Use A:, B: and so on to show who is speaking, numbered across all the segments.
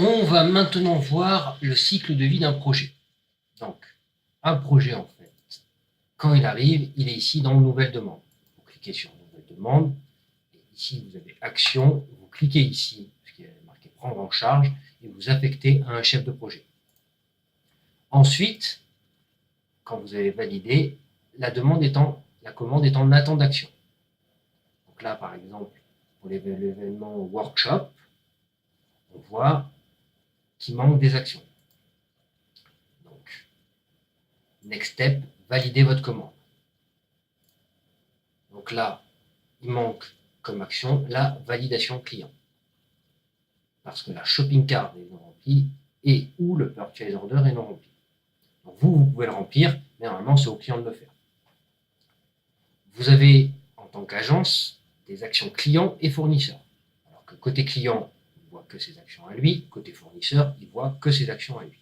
A: On va maintenant voir le cycle de vie d'un projet. Donc, un projet, en fait, quand il arrive, il est ici dans Nouvelle demande. Vous cliquez sur Nouvelle demande. Et ici, vous avez Action. Vous cliquez ici, ce qui est marqué Prendre en charge, et vous affectez à un chef de projet. Ensuite, quand vous avez validé, la commande est en attente d'action. Donc là, par exemple, pour l'événement workshop, on voit qu'il manque des actions. Donc, next step, valider votre commande. Donc là, il manque comme action la validation client. Parce que la shopping cart est non remplie et ou le purchase order est non rempli. Donc vous pouvez le remplir, mais normalement, c'est au client de le faire. Vous avez, en tant qu'agence, des actions clients et fournisseurs. Alors que côté client, il voit que ses actions à lui, côté fournisseur, il voit que ses actions à lui.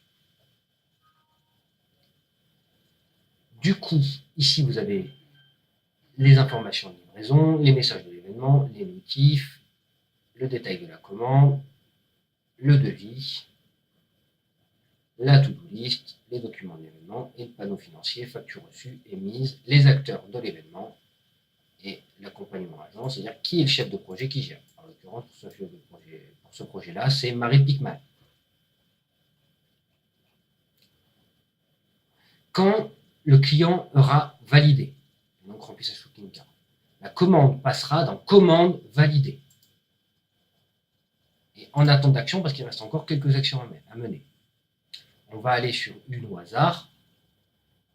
A: Du coup, ici, vous avez les informations de livraison, les messages de l'événement, les notifs, le détail de la commande, le devis, la to-do list, les documents de l'événement et le panneau financier, facture reçue, émise, les acteurs de l'événement et l'accompagnement agent, c'est-à-dire qui est le chef de projet qui gère. En l'occurrence, pour ce projet-là, c'est Marie Pickman. Quand le client aura validé, donc rempli sa shopping cart, la commande passera dans commande validée. Et en attente d'action, parce qu'il reste encore quelques actions à mener. On va aller sur une au hasard,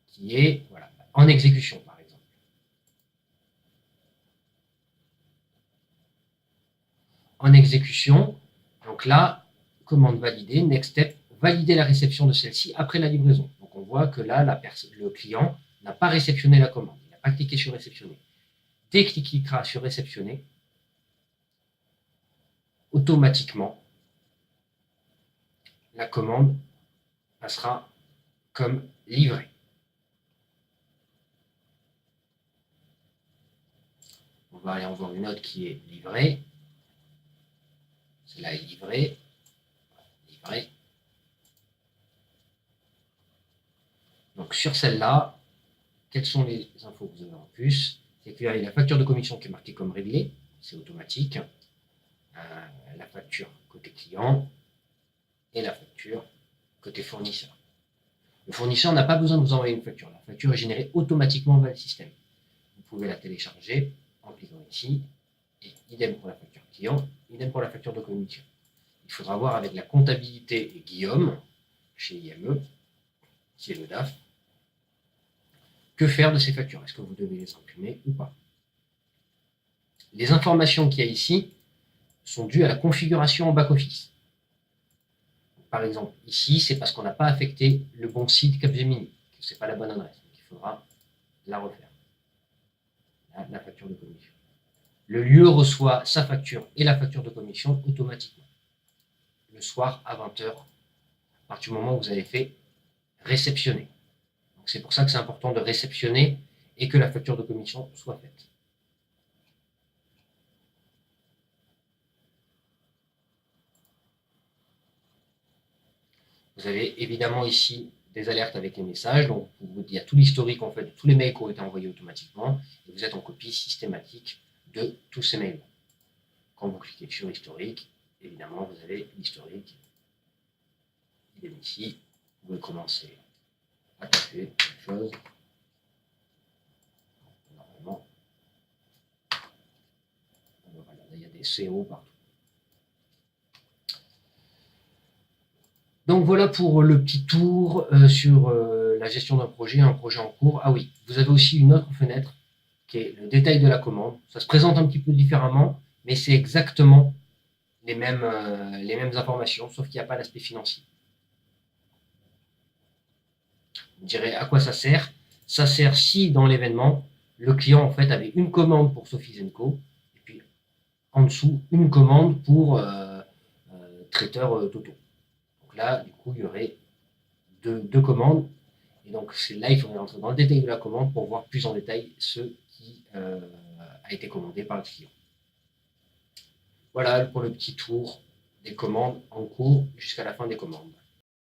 A: qui est voilà, en exécution, par exemple. En exécution, donc là, commande validée, next step, valider la réception de celle-ci après la livraison. Donc on voit que là, le client n'a pas réceptionné la commande, il n'a pas cliqué sur réceptionner. Dès qu'il cliquera sur réceptionner, automatiquement, la commande passera comme livrée. On va aller en voir une autre qui est livrée. Celle-là est livrée. Livrée. Donc sur celle-là, quelles sont les infos que vous avez en plus? C'est qu'il y a la facture de commission qui est marquée comme réglée, c'est automatique. La facture côté client et la facture côté fournisseur. Le fournisseur n'a pas besoin de vous envoyer une facture. La facture est générée automatiquement dans le système. Vous pouvez la télécharger en cliquant ici. Et idem pour la facture client, idem pour la facture de commission. Il faudra voir avec la comptabilité et Guillaume, chez IME, qui est le DAF, que faire de ces factures. Est-ce que vous devez les imprimer ou pas? Les informations qu'il y a ici sont dues à la configuration en back-office. Par exemple, ici, c'est parce qu'on n'a pas affecté le bon site Capgemini, que ce n'est pas la bonne adresse. Donc il faudra la refaire. Là, la facture de commission. Le lieu reçoit sa facture et la facture de commission automatiquement. Le soir à 20h, à partir du moment où vous avez fait réceptionner. Donc c'est pour ça que c'est important de réceptionner et que la facture de commission soit faite. Vous avez évidemment ici des alertes avec les messages. Donc, il y a tout l'historique en fait de tous les mails qui ont été envoyés automatiquement. Et vous êtes en copie systématique de tous ces mails. Quand vous cliquez sur historique, évidemment, vous avez l'historique. Il est ici. Vous pouvez commencer à taper quelque chose. Normalement, il y a des CO partout. Donc voilà pour le petit tour sur la gestion d'un projet, un projet en cours. Ah oui, vous avez aussi une autre fenêtre qui est le détail de la commande. Ça se présente un petit peu différemment, mais c'est exactement les mêmes informations, sauf qu'il n'y a pas l'aspect financier. Vous direz à quoi ça sert? Ça sert si dans l'événement, le client en fait avait une commande pour Sophie Zenko, et puis en dessous, une commande pour traiteur Toto. Donc là, du coup, il y aurait deux commandes. Et donc, c'est là, il faudrait entrer dans le détail de la commande pour voir plus en détail ce qui a été commandé par le client. Voilà pour le petit tour des commandes en cours jusqu'à la fin des commandes.